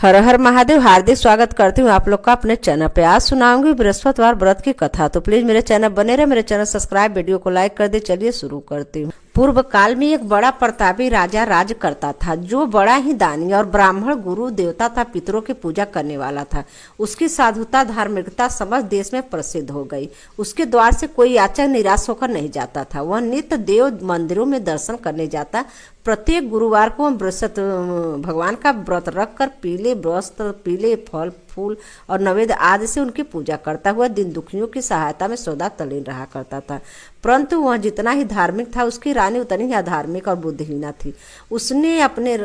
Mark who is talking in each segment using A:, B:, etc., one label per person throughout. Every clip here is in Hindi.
A: हर हर महादेव। हार्दिक स्वागत करती हूँ आप लोग का अपने चैनल पे। आज सुनाऊंगी बृहस्पतिवार व्रत की कथा। तो प्लीज मेरे चैनल बने रहे, मेरे चैनल सब्सक्राइब, वीडियो को लाइक कर दे। चलिए शुरू करती हूँ। पूर्व काल में एक बड़ा प्रतापी राजा राज करता था, जो बड़ा ही दानी और ब्राह्मण गुरु देवता था, पितरों की पूजा करने वाला था। उसकी साधुता धार्मिकता समस्त देश में प्रसिद्ध हो गई। उसके द्वार से कोई याचक निराश होकर नहीं जाता था। वह नित्य देव मंदिरों में दर्शन करने जाता। प्रत्येक गुरुवार को बृहस्पति भगवान का व्रत रखकर पीले वस्त्र, पीले फल फूल और नैवेद्य आदि से उनकी पूजा करता हुआ दिन दुखियों की सहायता में सदा तल्लीन रहा करता था। परंतु वह जितना ही धार्मिक था, उसकी रानी उतनी ही अधार्मिक और बुद्धिहीना थी। उसने अपने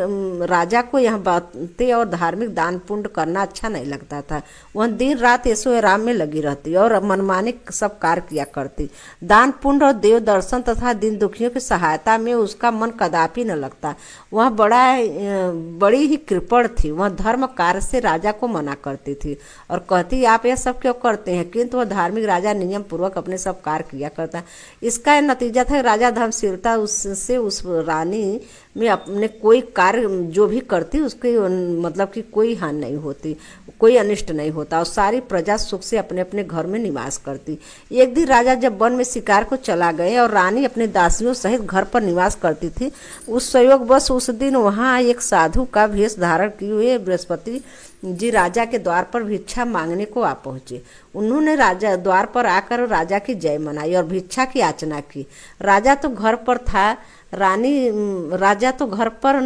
A: राजा को यह बातें और धार्मिक दान पुण्य करना अच्छा नहीं लगता था। वह दिन रात ऐशो आराम में लगी रहती और मनमाने सब कार्य किया करती। दान पुण्य और देव दर्शन तथा दिन दुखियों की सहायता में उसका मन कदापि न लगता। वह बड़ी ही कृपण थी। वह धर्म कार्य से राजा को मना करती थी और कहती, आप यह सब क्यों करते हैं? किंतु वह धार्मिक राजा नियम पूर्वक अपने सब कार्य किया करता। इसका नतीजा था राजा धर्मशीलता उससे उस रानी में अपने कोई कार्य जो भी करती उसकी मतलब कि कोई हानि नहीं होती, कोई अनिष्ट नहीं होता और सारी प्रजा सुख से अपने अपने घर में निवास करती। एक दिन राजा जब वन में शिकार को चला गए और रानी अपने दासियों सहित घर पर निवास करती थी, उस संयोग बस उस दिन वहाँ एक साधु का भेष धारण किए हुए बृहस्पति जी राजा के द्वार पर भिक्षा मांगने को आ पहुंचे। उन्होंने राजा द्वार पर आकर राजा की जय मनाई और भिक्षा की याचना की। राजा तो घर पर था, राजा तो घर पर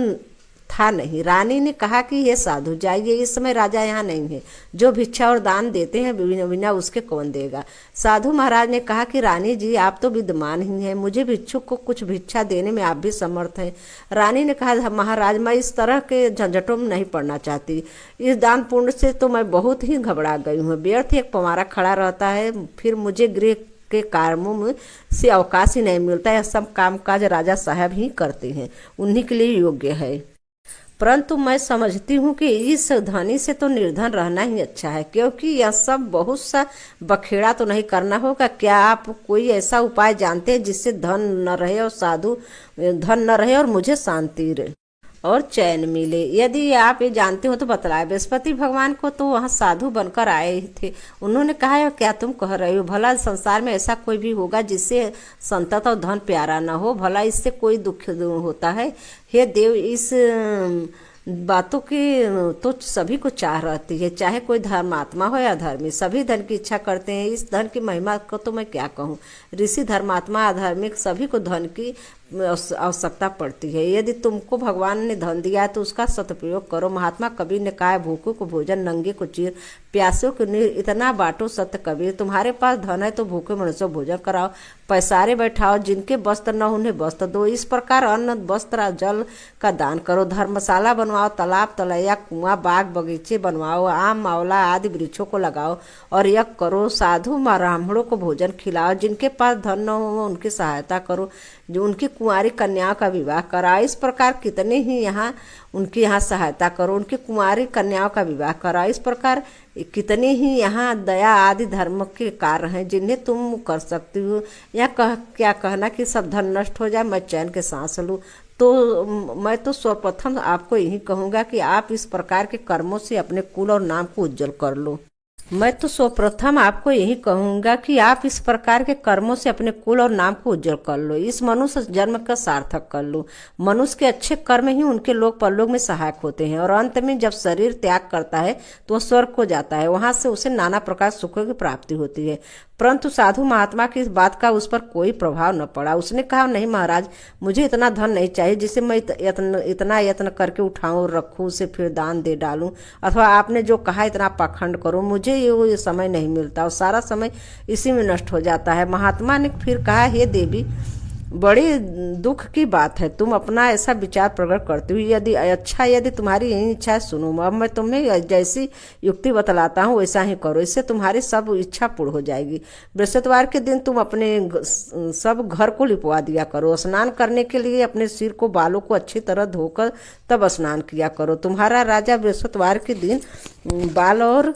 A: था नहीं। रानी ने कहा कि ये साधु जाइए, इस समय राजा यहाँ नहीं है। जो भिक्षा और दान देते हैं बिना उसके कौन देगा? साधु महाराज ने कहा कि रानी जी, आप तो विद्यमान ही हैं, मुझे भिक्षुक को कुछ भिक्षा देने में आप भी समर्थ हैं। रानी ने कहा, महाराज, मैं इस तरह के झंझटों में नहीं पड़ना चाहती। इस दान पुण्य से तो मैं बहुत ही घबरा गई हूँ। व्यर्थ एक पमारा खड़ा रहता है, फिर मुझे गृह के कामों में से अवकाश ही नहीं मिलता है। सब काम काज राजा साहब ही करते हैं, उन्हीं के लिए योग्य है। परंतु मैं समझती हूँ कि इस धनी से तो निर्धन रहना ही अच्छा है, क्योंकि यह सब बहुत सा बखेड़ा तो नहीं करना होगा। क्या आप कोई ऐसा उपाय जानते हैं जिससे धन न रहे और धन न रहे और मुझे शांति रहे और चैन मिले? यदि आप ये जानते हो तो बतलाए। बृहस्पति भगवान को तो वहाँ साधु बनकर आए थे। उन्होंने कहा, क्या तुम कह रहे हो? भला संसार में ऐसा कोई भी होगा जिससे संतत और धन प्यारा न हो? भला इससे कोई दुख होता है? हे देव, इस बातों की तो सभी को चाह रहती है, चाहे कोई धर्मात्मा हो या धर्मी, सभी धन की इच्छा करते हैं। इस धन की महिमा को तो मैं क्या कहूँ। ऋषि, धर्मात्मा, अधार्मिक सभी को धन की आवश्यकता पड़ती है। यदि तुमको भगवान ने धन दिया है तो उसका सदुपयोग करो। महात्मा कबीर ने कहा, भूखों को भोजन, नंगे को चीर, प्यासों को नीर, इतना बांटो सत्य कबीर। तुम्हारे पास धन है तो भूखे मनुष्यों भोजन कराओ, पैसारे बैठाओ, जिनके वस्त्र न उन्हें वस्त्र दो। इस प्रकार अन्न, वस्त्र, जल का दान करो। धर्मशाला बनवाओ, तालाब, तलैया, कुआं, बाग बगीचे बनवाओ, आम, आंवला आदि वृक्षों को लगाओ और यज्ञ करो। साधु ब्राह्मणों को भोजन खिलाओ। जिनके पास धन न हो उनकी सहायता करो, जो उनकी कुंवारी कन्याओं का विवाह कराओ। इस प्रकार कितने ही यहाँ उनकी यहाँ सहायता करो, उनकी कुंवारी कन्याओं का विवाह कराओ। इस प्रकार कितने ही यहाँ दया आदि धर्म के कार्य हैं जिन्हें तुम कर सकती हो। या क्या कहना कि सब धन नष्ट हो जाए, मैं चैन के सांस लूँ? तो मैं तो सर्वप्रथम आपको यही कहूँगा कि आप इस प्रकार के कर्मों से अपने कुल और नाम को उज्जवल कर लो। मैं तो सर्वप्रथम आपको यही कहूंगा कि आप इस प्रकार के कर्मों से अपने कुल और नाम को उज्जवल कर लो, इस मनुष्य जन्म का सार्थक कर लो। मनुष्य के अच्छे कर्म ही उनके लोक परलोक में सहायक होते हैं और अंत में जब शरीर त्याग करता है तो वह स्वर्ग को जाता है। वहां से उसे नाना प्रकार सुखों की प्राप्ति होती है। परंतु साधु महात्मा की इस बात का उस पर कोई प्रभाव न पड़ा। उसने कहा, नहीं महाराज, मुझे इतना धन नहीं चाहिए जिसे मैं इतना यत्न करके उठाऊं, रखूं, उसे फिर दान दे डालूं, अथवा आपने जो कहा इतना पाखंड करो। मुझे ये समय नहीं मिलता और सारा समय इसी में नष्ट हो जाता है। महात्मा ने फिर कहा, हे देवी, बड़ी दुख की बात है, तुम अपना ऐसा विचार प्रकट करती हुई। यदि तुम्हारी यही इच्छा है, सुनो। अब मैं तुम्हें जैसी युक्ति बतलाता हूँ वैसा ही करो, इससे तुम्हारी सब इच्छा पूर्ण हो जाएगी। बृहस्पतिवार के दिन तुम अपने सब घर को लिपवा दिया करो। स्नान करने के लिए अपने सिर को, बालों को अच्छी तरह धोकर तब स्नान किया करो। तुम्हारा राजा बृहस्पतिवार के दिन बाल और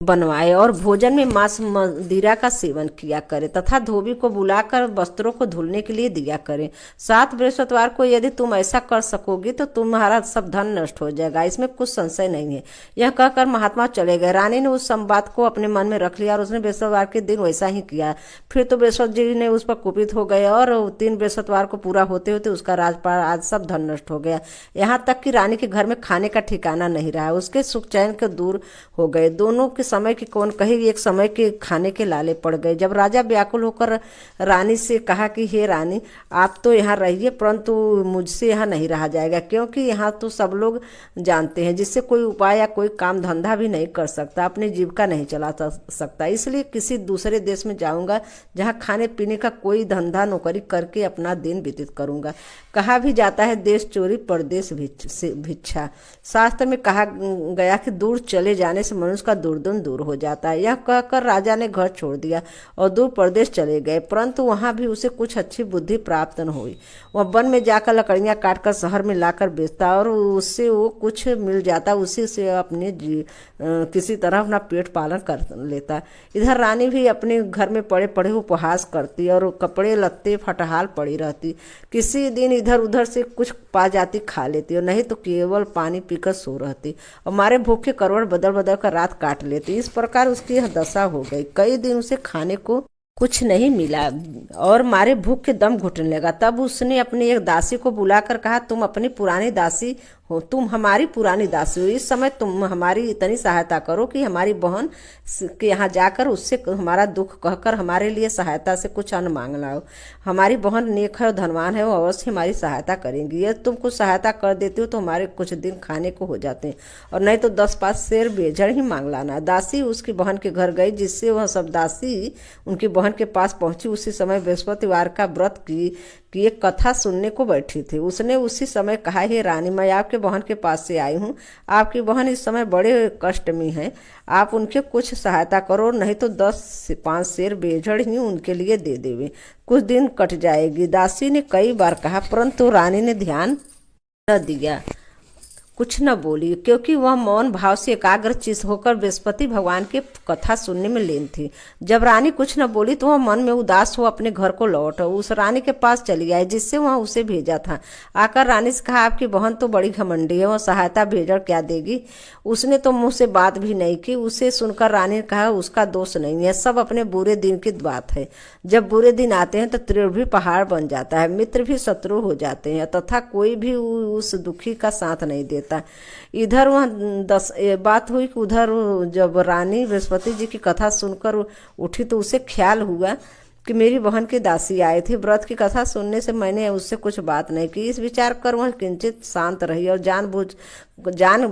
A: बनवाए और भोजन में मांस मदिरा का सेवन किया करे तथा धोबी को बुलाकर वस्त्रों को धुलने के लिए दिया करे। 7 बृहस्पतिवार को यदि तुम ऐसा कर सकोगी तो तुम्हारा सब धन नष्ट हो जाएगा, इसमें कुछ संशय नहीं है। यह कहकर महात्मा चले गए। रानी ने उस संवाद को अपने मन में रख लिया और उसने बृहस्पतिवार के दिन वैसा ही किया। फिर तो बृहस्पति जी ने उस पर कुपित हो गए और 3 बृहस्पतिवार को पूरा होते होते उसका राजपाट आज सब धन नष्ट हो गया। यहाँ तक कि रानी के घर में खाने का ठिकाना नहीं रहा, उसके सुख चैन के दूर हो गए। दोनों के समय की कौन कहे, एक समय के खाने के लाले पड़ गए। जब राजा व्याकुल होकर रानी से कहा कि हे रानी, आप तो यहाँ रहिए परंतु मुझसे यहाँ नहीं रहा जाएगा, क्योंकि यहाँ तो सब लोग जानते हैं जिससे कोई उपाय या कोई काम धंधा भी नहीं कर सकता, अपनी जीविका नहीं चला सकता। इसलिए किसी दूसरे देश में जाऊंगा जहाँ खाने पीने का कोई धंधा नौकरी करके अपना दिन व्यतीत करूंगा। कहा भी जाता है देश चोरी परदेश भिक्षा। शास्त्र में कहा गया कि दूर चले जाने से मनुष्य का दुर्दन दूर हो जाता है। यह कहकर राजा ने घर छोड़ दिया और दूर प्रदेश चले गए, परंतु वहां भी उसे कुछ अच्छी बुद्धि प्राप्त न हुई। वह वन में जाकर लकड़ियां काटकर शहर में लाकर बेचता और उससे वो कुछ मिल जाता, उसी से अपने किसी तरह अपना पेट पालन कर लेता। इधर रानी भी अपने घर में पड़े पड़े उपहास करती और कपड़े लत्ते फटहाल पड़ी रहती। किसी दिन इधर उधर से कुछ पा जाती खा लेती और नहीं तो केवल पानी पीकर सो रहती और मारे भूखे करवट बदल बदल कर रात काट लेती। इस प्रकार उसकी यह दशा हो गई। कई दिन उसे खाने को कुछ नहीं मिला और मारे भूख के दम घुटने लगा। तब उसने अपनी एक दासी को बुलाकर कहा, तुम अपनी पुरानी दासी हो, तुम हमारी पुरानी दासी हो, इस समय तुम हमारी इतनी सहायता करो कि हमारी बहन के यहाँ जाकर उससे हमारा दुख कहकर हमारे लिए सहायता से कुछ अन्न मांग लाओ। हमारी बहन नेक है और धनवान है, वो अवश्य हमारी सहायता करेंगी। यदि तुम कुछ सहायता कर देती हो तो हमारे कुछ दिन खाने को हो जाते हैं, और नहीं तो 10-5 शेर बेजड़ ही मांग लाना। दासी उसकी बहन के घर गई, जिससे वह सब दासी उनकी बहन के पास पहुंची। उसी समय बृहस्पतिवार का व्रत की एक कथा सुनने को बैठी थी। उसने उसी समय कहा, हे रानी, मैं आपके बहन के पास से आई हूँ। आपकी बहन इस समय बड़े कष्ट में है, आप उनके कुछ सहायता करो, नहीं तो 10 से 5 शेर बेजड़ ही उनके लिए दे देवे, कुछ दिन कट जाएगी। दासी ने कई बार कहा, परंतु रानी ने ध्यान न दिया, कुछ न बोली, क्योंकि वह मौन भाव से एकाग्र चित्त होकर बृहस्पति भगवान की कथा सुनने में लीन थी। जब रानी कुछ न बोली तो वह मन में उदास हो अपने घर को लौट उस रानी के पास चली आई जिससे वह उसे भेजा था। आकर रानी से कहा, आपकी बहन तो बड़ी घमंडी है, वह सहायता भेजड़ क्या देगी? उसने तो मुँह से बात भी नहीं की। उसे सुनकर रानी ने कहा, उसका दोष नहीं है, सब अपने बुरे दिन की बात है। जब बुरे दिन आते हैं तो तृण भी पहाड़ बन जाता है, मित्र भी शत्रु हो जाते हैं, तथा कोई भी उस दुखी का साथ नहीं देता। इधर वह बात हुई कि उधर जब रानी बृहस्पति जी की कथा सुनकर उठी तो उसे ख्याल हुआ कि मेरी बहन की दासी आई थी, व्रत की कथा सुनने से मैंने उससे कुछ बात नहीं की। इस विचार कर वह किंचित शांत रही और जान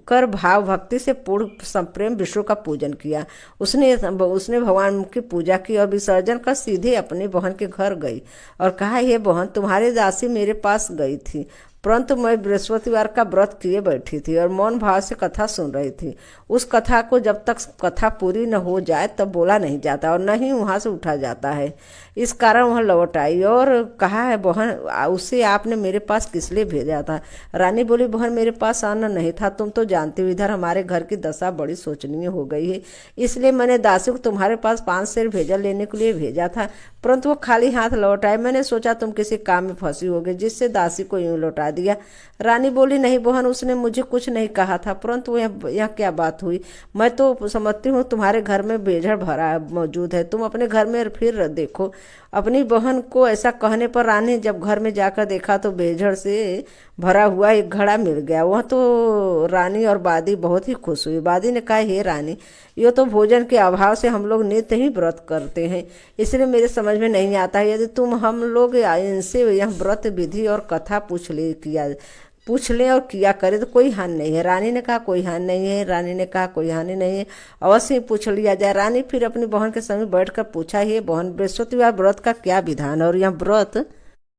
A: कर भाव भक्ति से पूर्ण संप्रेम विष्णु का पूजन किया। उसने भगवान की पूजा की और विसर्जन कर सीधे अपनी बहन के घर गई और कहा, हे बहन, तुम्हारी दासी मेरे पास गई थी, परंतु मैं बृहस्पतिवार का व्रत किए बैठी थी और मौन भाव से कथा सुन रही थी। उस कथा को जब तक कथा पूरी न हो जाए तब बोला नहीं जाता और न ही वहां से उठा जाता है। इस कारण वह लौट आई और कहा, है बहन, उसे आपने मेरे पास किस लिए भेजा था? रानी बोली, बहन, मेरे पास अन्न नहीं था, तुम तो जानते हो इधर हमारे घर की दशा बड़ी शोचनीय हो गई है, इसलिए मैंने दासी को तुम्हारे पास 5 शेर भेजा लेने के लिए भेजा था, परंतु वो खाली हाथ लौट आए। मैंने सोचा तुम किसी काम में फंसी होगी, जिससे दासी को यूं लौटा दिया। रानी बोली, नहीं बहन, उसने मुझे कुछ नहीं कहा था, परंतु यह क्या बात हुई? मैं तो समझती हूँ तुम्हारे घर में बेजड़ भरा मौजूद है, तुम अपने घर में फिर देखो। अपनी बहन को ऐसा कहने पर रानी जब घर में जाकर देखा तो बेजड़ से भरा हुआ एक घड़ा मिल गया। वह तो रानी और बादी बहुत ही खुश हुई। बादी ने कहा, हे रानी, ये तो भोजन के अभाव से हम लोग नित्य ही व्रत करते हैं, इसलिए मेरे समझ में नहीं आता, यदि तुम हम लोग इनसे यह व्रत विधि और कथा पूछ ले और किया करे तो कोई हानि नहीं है। रानी ने कहा, कोई हानि नहीं है। रानी ने कहा, कोई हानि नहीं है, अवश्य ही पूछ लिया जाए। रानी फिर अपनी बहन के संग बैठकर पूछा, हे बहन, बृहस्पतिवार व्रत का क्या विधान है और यह व्रत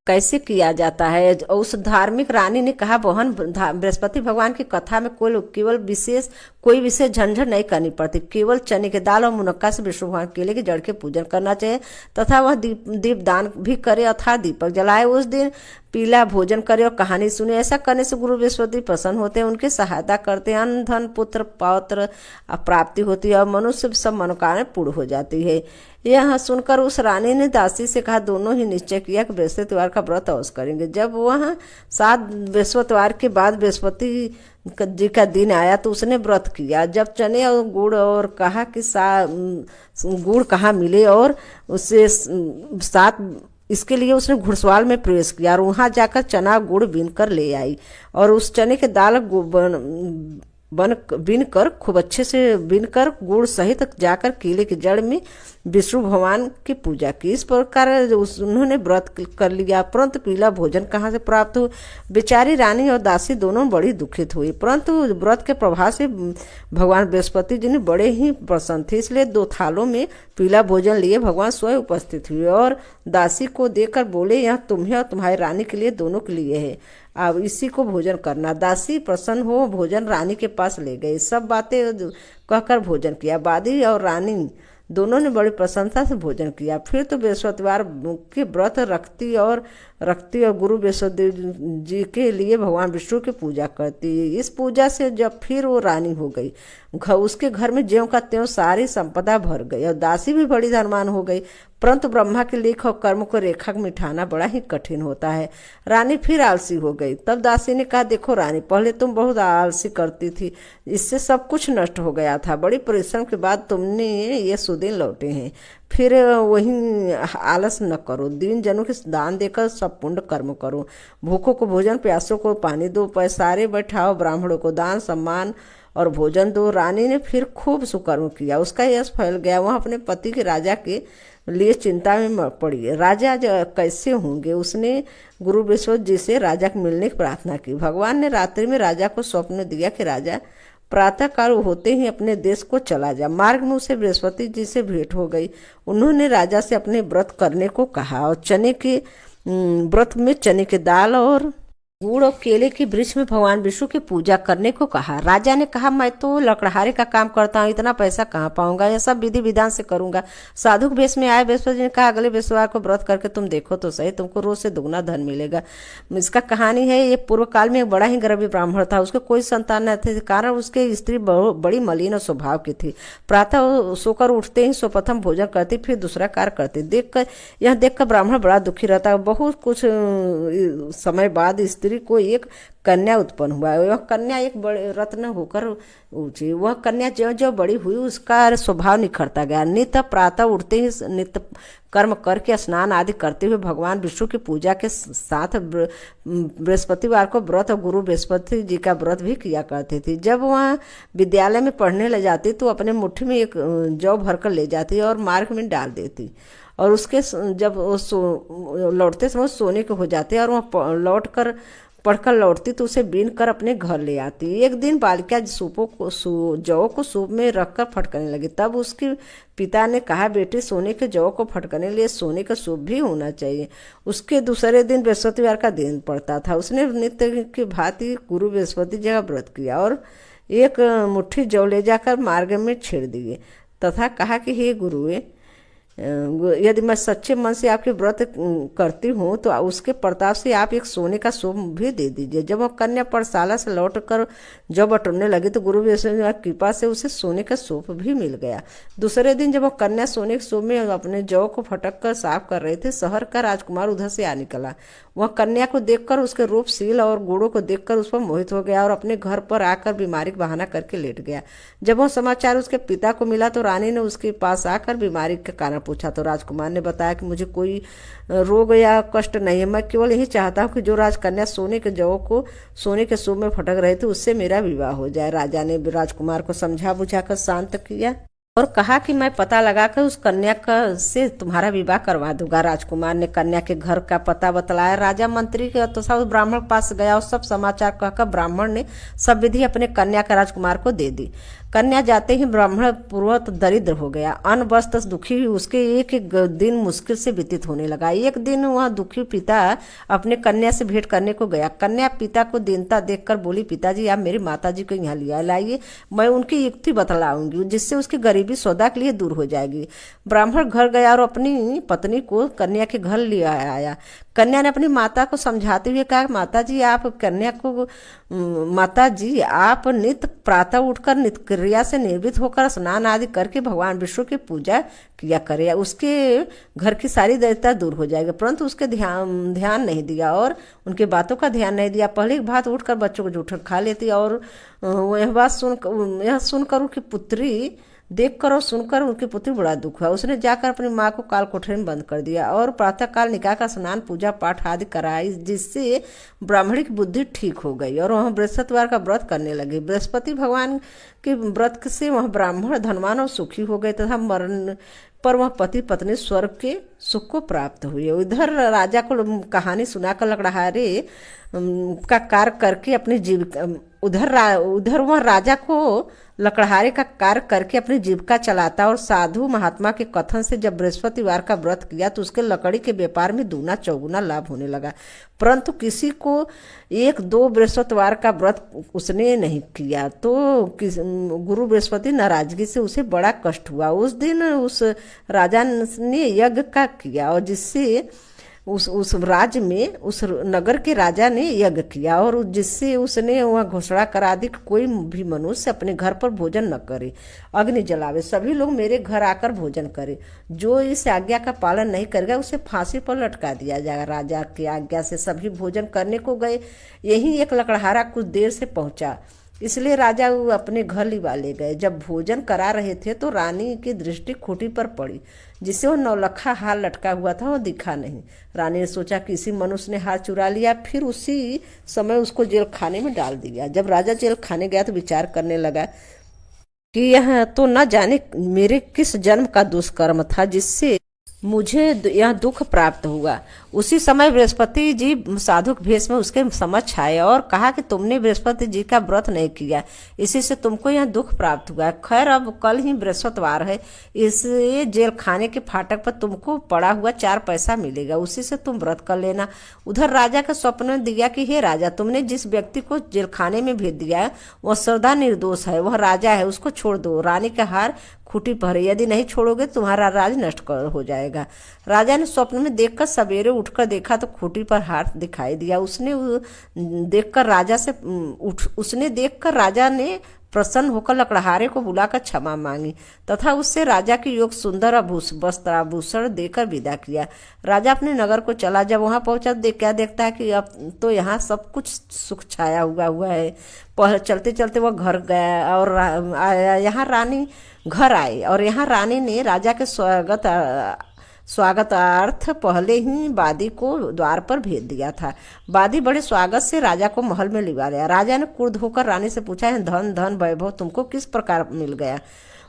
A: कैसे किया जाता है? उस धार्मिक रानी ने कहा, बहन, बृहस्पति भगवान की कथा में कोई विशेष झंझट नहीं करनी पड़ती, केवल चने की दाल और मुनक्का से विष्णु भगवान केले की जड़ के पूजन करना चाहिए तथा वह दीप दान भी करे अथवा दीपक जलाए। उस दिन पीला भोजन करे और कहानी सुने। ऐसा करने से गुरु बृहस्पति प्रसन्न होते हैं, उनकी सहायता करते हैं, अन्न धन पुत्र पौत्र प्राप्ति होती है और मनुष्य सब मनोकामनाएं पूर्ण हो जाती है। यह सुनकर उस रानी ने दासी से कहा, दोनों ही निश्चय किया कि बृहस्पतिवार का व्रत अवश्य करेंगे। जब वह 7 बृहस्पतिवार के बाद बृहस्पति जी का दिन आया तो उसने व्रत किया। जब चने और गुड़ और कहा कि गुड़ कहाँ मिले और उसे 7 इसके लिए उसने घुड़सवाल में प्रवेश किया और वहां जाकर चना गुड़ बीन कर ले आई और उस चने के दाल बीन कर खूब अच्छे से बीन कर गुड़ सहित जाकर केले की जड़ में विष्णु भगवान की पूजा की। इस प्रकार उन्होंने व्रत कर लिया, परंतु पीला भोजन कहाँ से प्राप्त हो। बेचारी रानी और दासी दोनों बड़ी दुखित हुई, परंतु व्रत के प्रभाव से भगवान बृहस्पति जी ने बड़े ही प्रसन्न थे, इसलिए 2 थालों में पीला भोजन लिए भगवान स्वयं उपस्थित हुए और दासी को देकर बोले, यह तुम्हें और तुम्हारी रानी के लिए, दोनों के लिए है, अब इसी को भोजन करना। दासी प्रसन्न हो भोजन रानी के पास ले गए। सब बातें कहकर भोजन किया। बादी और रानी दोनों ने बड़ी प्रसन्नता से भोजन किया। फिर तो बृहस्पतिवार के व्रत रखती और गुरु बृहस्पति जी के लिए भगवान विष्णु की पूजा करती। इस पूजा से जब फिर वो रानी हो गई, उसके घर में ज्यों का त्यों सारी संपदा भर गई और दासी भी बड़ी धनवान हो गई। परंतु ब्रह्मा के लेख और कर्म को रेखा मिठाना बड़ा ही कठिन होता है। रानी फिर आलसी हो गई। तब दासी ने कहा, देखो रानी, पहले तुम बहुत आलसी करती थी, इससे सब कुछ नष्ट हो गया था। बड़ी परिश्रम के बाद तुमने ये सुदिन लौटे हैं, फिर वही आलस न करो। दीन जनों के दान देकर सब पुण्य कर्म करो। भूखों को भोजन, प्यासों को पानी दो, पैसारे बैठाओ, ब्राह्मणों को दान सम्मान और भोजन दो। रानी ने फिर खूब सुकर्म किया, उसका यश फैल गया। वह अपने पति के राजा के लिए चिंता में पड़ी। राजा कैसे होंगे। उसने गुरु बृहस्पति जी से राजा को मिलने की प्रार्थना की। भगवान ने रात्रि में राजा को स्वप्न दिया कि राजा, प्रातः काल होते ही अपने देश को चला जा। मार्ग में उसे बृहस्पति जी से भेंट हो गई। उन्होंने राजा से अपने व्रत करने को कहा और चने के व्रत में चने के दाल और गुड़ और केले के वृक्ष में भगवान विष्णु की पूजा करने को कहा। राजा ने कहा, मैं तो लकड़हारे का काम करता हूँ, इतना पैसा कहाँ पाऊंगा, यह सब विधि विधान से करूंगा। साधु के वेश में आए बृहस्पति ने कहा, अगले बृहस्पतिवार को व्रत करके तुम देखो तो सही, तुमको रोज से दुगना धन मिलेगा। इसका कहानी है, ये पूर्व काल में एक बड़ा ही गर्भी ब्राह्मण था। उसके कोई संतान न थे, कारण उसके स्त्री बड़ी मलिन और स्वभाव की थी। प्रातः सोकर उठते ही सर्वप्रथम भोजन करती, फिर दूसरा कार्य करती। देखकर ब्राह्मण बड़ा दुखी रहता। बहुत कुछ समय बाद स्त्री को एक कन्या उत्पन्न हुआ। वह कन्या एक बड़े रत्न होकर ऊंची। वह कन्या जो जो बड़ी हुई उसका स्वभाव निखरता गया। नित्य प्रातः उठते ही नित्य कर्म करके स्नान आदि करते हुए भगवान विष्णु की पूजा के साथ बृहस्पतिवार को व्रत और गुरु बृहस्पति जी का व्रत भी किया करती थी। जब वह विद्यालय में पढ़ने ले जाती तो अपने मुट्ठी में एक जौ भरकर ले जाती और मार्ग में डाल देती और उसके जब लौटते समय सोने के हो जाते और वह लौट कर पढ़कर लौटती तो उसे बीन कर अपने घर ले आती। एक दिन बालिका जौ को सूप में रखकर फटकने लगी। तब उसके पिता ने कहा, बेटे, सोने के जौ को फटकने लिए सोने का सूप भी होना चाहिए। उसके दूसरे दिन बृहस्पतिवार का दिन पड़ता था। उसने नित्य की भांति गुरु बृहस्पति जी का व्रत किया और एक मुट्ठी जौ ले जाकर मार्ग में छेड़ दिए तथा कहा कि हे गुरुए, यदि मैं सच्चे मन से आपके व्रत करती हूँ तो उसके प्रताप से आप एक सोने का सूप भी दे दीजिए। जब वह कन्या पाठशाला से लौटकर जब बटोरने लगी तो गुरु बृहस्पति की कृपा से उसे सोने का सूप भी मिल गया। दूसरे दिन जब वह कन्या सोने के सूप में अपने जौ को फटक कर साफ कर रहे थे, शहर का राजकुमार उधर से आ निकला। वह कन्या को देखकर, उसके रूप शील और गुणों को देखकर उस पर मोहित हो गया और अपने घर पर आकर बीमारी का बहाना करके लेट गया। जब वह समाचार उसके पिता को मिला तो रानी ने उसके पास आकर बीमारी का कारण पूछा तो राजकुमार ने बताया कि मुझे कोई रोग या कष्ट नहीं है, मैं केवल यही चाहता हूँ कि जो राजकन्या सोने के जौ को सोने के सूप में फटक रही थी उससे मेरा विवाह हो जाए। राजा ने राजकुमार को समझा बुझाकर शांत किया और कहा कि मैं पता लगाकर उस कन्या से तुम्हारा विवाह करवा दूंगा। राजकुमार ने कन्या के घर का पता बतलाया। राजा मंत्री के तो सब ब्राह्मण के पास गया और सब समाचार कहकर ब्राह्मण ने सब विधि अपने कन्या का राजकुमार को दे दी। कन्या जाते ही ब्राह्मण पूर्वत दरिद्र हो गया, अन्न वस्त्र दुखी हुई। उसके एक एक दिन मुश्किल से व्यतीत होने लगा। एक दिन वह दुखी पिता अपने कन्या से भेंट करने को गया। कन्या पिता को दीनता देखकर बोली, पिताजी, आप मेरी माताजी को यहाँ लिया लाइए, मैं उनकी युक्ति बतलाऊंगी जिससे उसकी गरीबी गरीबी सौदा के लिए दूर हो जाएगी। ब्राह्मण घर गया और अपनी पत्नी को कन्या के घर ले आया। कन्या ने अपनी माता को समझाते हुए कहा, माता जी आप नित्य प्रातः उठकर नित्य क्रिया से निर्वित होकर स्नान आदि करके भगवान विष्णु की पूजा किया करे, उसके घर की सारी दैत्यता दूर हो जाएगी। परंतु उसके ध्यान नहीं दिया और उनकी बातों का ध्यान नहीं दिया। पहली बात उठकर बच्चों को जूठन खा लेती और यह सुनकर उनकी पुत्री देखकर और सुनकर उनकी पुत्री बड़ा दुख हुआ। उसने जाकर अपनी माँ को काल कोठरी में बंद कर दिया और प्रातः काल निकाह का स्नान पूजा पाठ आदि कराई, जिससे ब्राह्मणी की बुद्धि ठीक हो गई और वह बृहस्पतिवार का व्रत करने लगी। बृहस्पति भगवान के व्रत से वह ब्राह्मण धनवान और सुखी हो गए तथा मरण पर वह पति पत्नी स्वर्ग के सुख को प्राप्त हुए। उधर राजा को कहानी सुनाकर लकड़हारे का कार्य करके अपनी जीविका उधर वह राजा को लकड़हारे का कार्य करके अपनी जीविका चलाता और साधु महात्मा के कथन से जब बृहस्पतिवार का व्रत किया तो उसके लकड़ी के व्यापार में दूना चौगुना लाभ होने लगा। परंतु किसी को 1-2 बृहस्पतिवार का व्रत उसने नहीं किया तो गुरु बृहस्पति नाराजगी से उसे बड़ा कष्ट हुआ। उस दिन उस राजा ने यज्ञ का किया और जिससे उस राज्य में उस नगर के राजा ने यज्ञ किया और जिससे उसने वह घोषणा करा दी कि कोई भी मनुष्य अपने घर पर भोजन न करे, अग्नि जलावे, सभी लोग मेरे घर आकर भोजन करे। जो इस आज्ञा का पालन नहीं करेगा उसे फांसी पर लटका दिया जाएगा। राजा की आज्ञा से सभी भोजन करने को गए। यही एक लकड़हारा कुछ देर से पहुंचा, इसलिए राजा अपने घर लिवा ले गए। जब भोजन करा रहे थे तो रानी की दृष्टि खूंटी पर पड़ी, जिससे वह नौलखा हार लटका हुआ था, वह दिखा नहीं। रानी ने सोचा कि किसी मनुष्य ने हार चुरा लिया, फिर उसी समय उसको जेल खाने में डाल दिया। जब राजा जेल खाने गया तो विचार करने लगा कि यह तो न जाने मेरे किस जन्म का दुष्कर्म था जिससे मुझे यह दुख प्राप्त हुआ। उसी समय बृहस्पति जी साधु के भेष में उसके समक्ष आए और कहा कि तुमने बृहस्पति जी का व्रत नहीं किया, इसी से तुमको यह दुख प्राप्त हुआ। खैर अब कल ही बृहस्पतिवार है, इसलिए जेल खाने के फाटक पर तुमको पड़ा हुआ 4 पैसा मिलेगा, उसी से तुम व्रत कर लेना। उधर राजा के स्वप्न में दिया कि हे राजा, तुमने जिस व्यक्ति को जेल खाने में भेज दिया है वह सदा निर्दोष है, वह राजा है, उसको छोड़ दो। रानी का हार खूंटी पर है, यदि नहीं छोड़ोगे तुम्हारा राज नष्ट हो जाएगा। राजा ने स्वप्न में देखकर सवेरे उठकर देखा तो खूंटी पर हार दिखाई दिया। उसने देखकर राजा ने प्रसन्न होकर लकड़हारे को बुलाकर क्षमा मांगी तथा उससे राजा के योग सुंदर वस्त्राभूषण देकर विदा किया। राजा अपने नगर को चला। जब वहां पहुंचा क्या देखता है कि अब तो यहाँ सब कुछ सुख छाया हुआ है। चलते चलते वह घर गया और यहाँ रानी घर आई और यहाँ रानी ने राजा के स्वागतार्थ पहले ही वादी को द्वार पर भेज दिया था। वादी बड़े स्वागत से राजा को महल में लिवा लिया। राजा ने क्रुद्ध होकर रानी से पूछा, धन वैभव तुमको किस प्रकार मिल गया?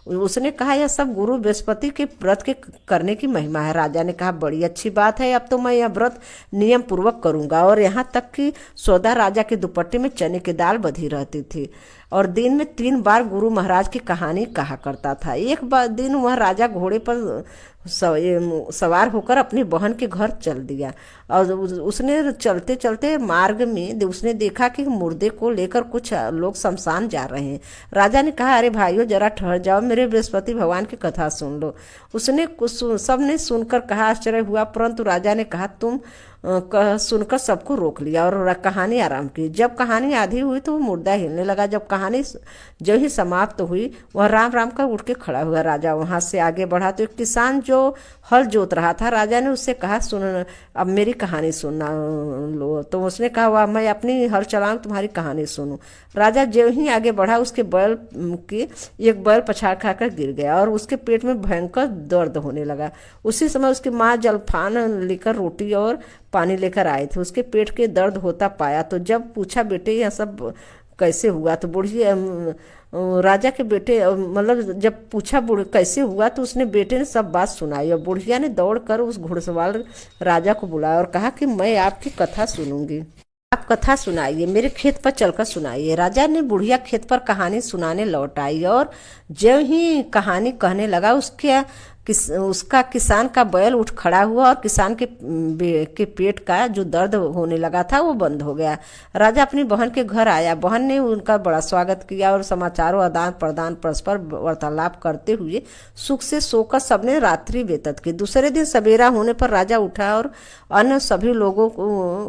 A: उसने कहा, यह सब गुरु बृहस्पति के व्रत के करने की महिमा है। राजा ने कहा, बड़ी अच्छी बात है, अब तो मैं यह व्रत नियम पूर्वक करूंगा। और यहाँ तक कि सौदा राजा के दुपट्टे में चने की दाल बधी रहती थी और दिन में 3 बार गुरु महाराज की कहानी कहा करता था। एक दिन वह राजा घोड़े पर सवार होकर अपनी बहन के घर चल दिया और उसने चलते चलते मार्ग में उसने देखा कि मुर्दे को लेकर कुछ लोग शमशान जा रहे हैं। राजा ने कहा, अरे भाइयों जरा ठहर जाओ, मेरे बृहस्पति भगवान की कथा सुन लो। उसने सबने सुनकर कहा आश्चर्य हुआ, परंतु राजा ने कहा तुम सुनकर सबको रोक लिया और कहानी आराम की। जब कहानी आधी हुई तो वो मुर्दा हिलने लगा। जब कहानी जो ही समाप्त हुई वह राम राम कर उठ के खड़ा हुआ। राजा वहां से आगे बढ़ा तो एक किसान जो हल जोत रहा था, राजा ने उससे कहा, सुन अब मेरी कहानी सुनना लो। तो उसने कहा, वाह, मैं अपनी हल चलाऊं तुम्हारी कहानी सुनूं। राजा जो ही आगे बढ़ा उसके बैल की एक बैल पछाड़ खाकर गिर गया और उसके पेट में भयंकर दर्द होने लगा। उसी समय उसकी माँ जलपान लेकर रोटी और पानी लेकर आए थे। उसके पेट के दर्द होता पाया तो जब पूछा, बेटे यह सब कैसे हुआ? तो बूढ़ी राजा के बेटे मतलब जब पूछा कैसे हुआ तो उसने बेटे ने सब बात सुनाई और बुढ़िया ने दौड़कर उस घुड़सवार राजा को बुलाया और कहा कि मैं आपकी कथा सुनूंगी, आप कथा सुनाइए, मेरे खेत पर चलकर सुनाइए। राजा ने बुढ़िया खेत पर कहानी सुनाने लौट आई और जब ही कहानी कहने लगा उसके उसका किसान का बैल उठ खड़ा हुआ और किसान के पेट का जो दर्द होने लगा था वो बंद हो गया। राजा अपनी बहन के घर आया। बहन ने उनका बड़ा स्वागत किया और समाचारों आदान प्रदान परस्पर वार्तालाप करते हुए सुख से सोकर सबने रात्रि व्यतीत की। दूसरे दिन सवेरा होने पर राजा उठा और अन्य सभी लोगों को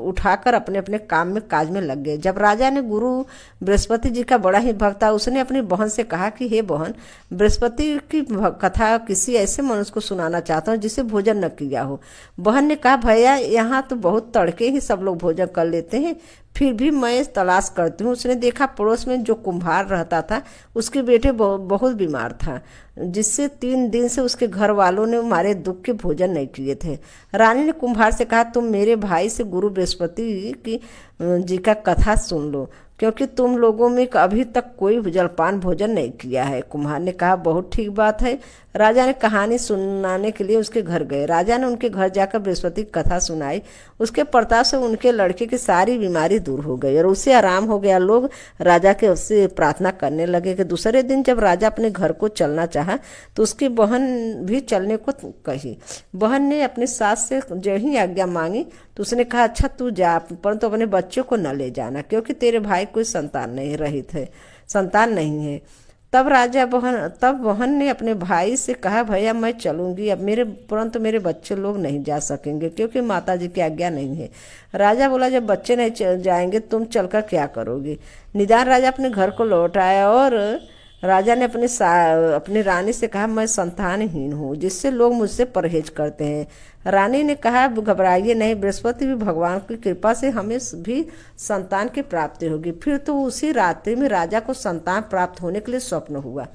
A: उठाकर अपने अपने काम में काज में लग गए। जब राजा ने गुरु बृहस्पति जी का बड़ा ही भक्त था, उसने अपनी बहन से कहा कि हे बहन, बृहस्पति की कथा किसी ऐसे मनुष्य को सुनाना चाहता हूँ जिसे भोजन न किया हो। बहन ने कहा, भैया यहाँ तो बहुत तड़के ही सब लोग भोजन कर लेते हैं, फिर भी मैं तलाश करती हूँ। उसने देखा पड़ोस में जो कुम्हार रहता था उसके बेटे बहुत बीमार था, जिससे 3 दिन से उसके घर वालों ने मारे दुख के भोजन नहीं किए थे। रानी ने कुम्हार से कहा, तुम मेरे भाई से गुरु बृहस्पति की जी का कथा सुन लो, क्योंकि तुम लोगों में अभी तक कोई जलपान भोजन नहीं किया है। कुम्हार ने कहा, बहुत ठीक बात है। राजा ने कहानी सुनाने के लिए उसके घर गए। राजा ने उनके घर जाकर बृहस्पति की कथा सुनाई। उसके प्रताप से उनके लड़के की सारी बीमारी दूर हो गई और उसे आराम हो गया। लोग राजा के उससे प्रार्थना करने लगे कि दूसरे दिन जब राजा अपने घर को चलना चाहा तो उसकी बहन भी चलने को कही। बहन ने अपनी सास से जो ही आज्ञा मांगी तो उसने कहा, अच्छा तू जा, परंतु अपने बच्चों को न ले जाना, क्योंकि तेरे भाई कोई संतान नहीं है। तब बहन ने अपने भाई से कहा, भैया मैं चलूंगी अब, परंतु मेरे बच्चे लोग नहीं जा सकेंगे क्योंकि माता जी की आज्ञा नहीं है। राजा बोला, जब बच्चे नहीं जाएंगे तुम चलकर क्या करोगी। निदान राजा अपने घर को लौट आया और राजा ने अपनी रानी से कहा, मैं संतानहीन हूँ, जिससे लोग मुझसे परहेज करते हैं। रानी ने कहा, घबराइए नहीं, बृहस्पति भी भगवान की कृपा से हमें भी संतान की प्राप्ति होगी। फिर तो उसी रात्रि में राजा को संतान प्राप्त होने के लिए स्वप्न हुआ।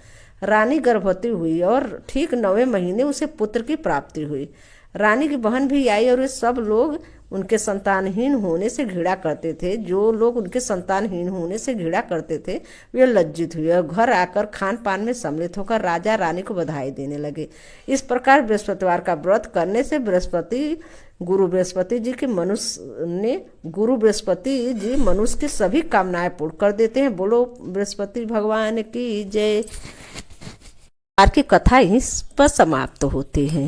A: रानी गर्भवती हुई और ठीक 9वें महीने उसे पुत्र की प्राप्ति हुई। रानी की बहन भी आई और वे सब लोग उनके संतानहीन होने से घृणा करते थे। जो लोग उनके संतानहीन होने से घृणा करते थे वे लज्जित हुए और घर आकर खान पान में सम्मिलित होकर राजा रानी को बधाई देने लगे। इस प्रकार बृहस्पतिवार का व्रत करने से गुरु बृहस्पति जी मनुष्य की सभी कामनाएं पूर्ण कर देते हैं। बोलो बृहस्पति भगवान की जय। की कथा इस पर समाप्त होती है।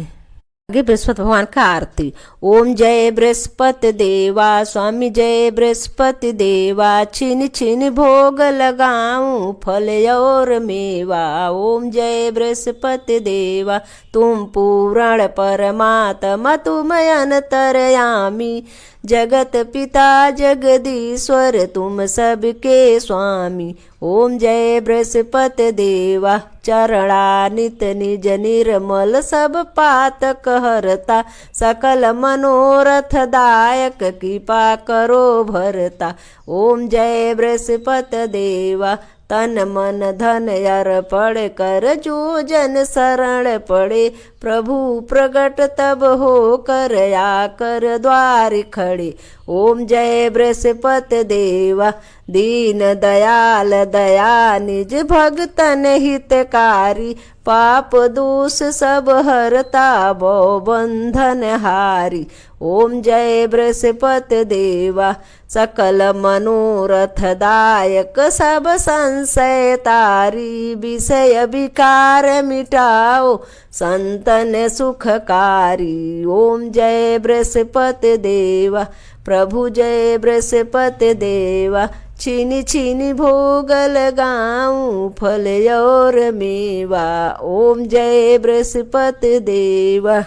A: आगे बृहस्पति भगवान का आरती। ओम जय बृहस्पति देवा, स्वामी जय बृहस्पति देवा, छिन छिन भोग लगाऊं फल और मेवा। ओम जय बृहस्पति देवा, तुम पूर्ण परमात्मा, तुम अंतर्यामी, जगत पिता जगदीश्वर, तुम सबके स्वामी। ओम जय बृहस्पति देवा, चरणानित निज निर्मल, सब पातक हरता, सकल मनोरथ दायक, कृपा करो भरता। ओम जय बृहस्पति देवा, तन मन धन अर्पण कर, जो जन शरण पड़े, प्रभु प्रगट तब हो कर, आकर द्वार खड़े। ओम जय बृहस्पति देवा, दीन दयाल दया निज, भगतन हितकारी, पाप दोष सब हरता, भव बंधन हारी। ओम जय बृहस्पति देवा, सकल मनोरथ दायक, सब संशय तारी, विषय विकार मिटाओ, संतन सुखकारी। ओम जय बृहस्पति देवा, प्रभु जय बृहस्पति देवा, छीनी छीनी भोग लगाऊं फल और मेवा। ओम जय बृहस्पति देवा।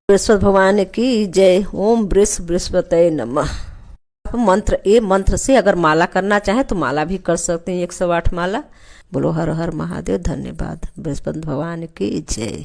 A: बृहस्पति भगवान की जय। ओम बृहस्पतये नमः। मंत्र से अगर माला करना चाहे तो माला भी कर सकते हैं, 108 माला। बोलो हर हर महादेव। धन्यवाद। बृहस्पति भगवान की जय।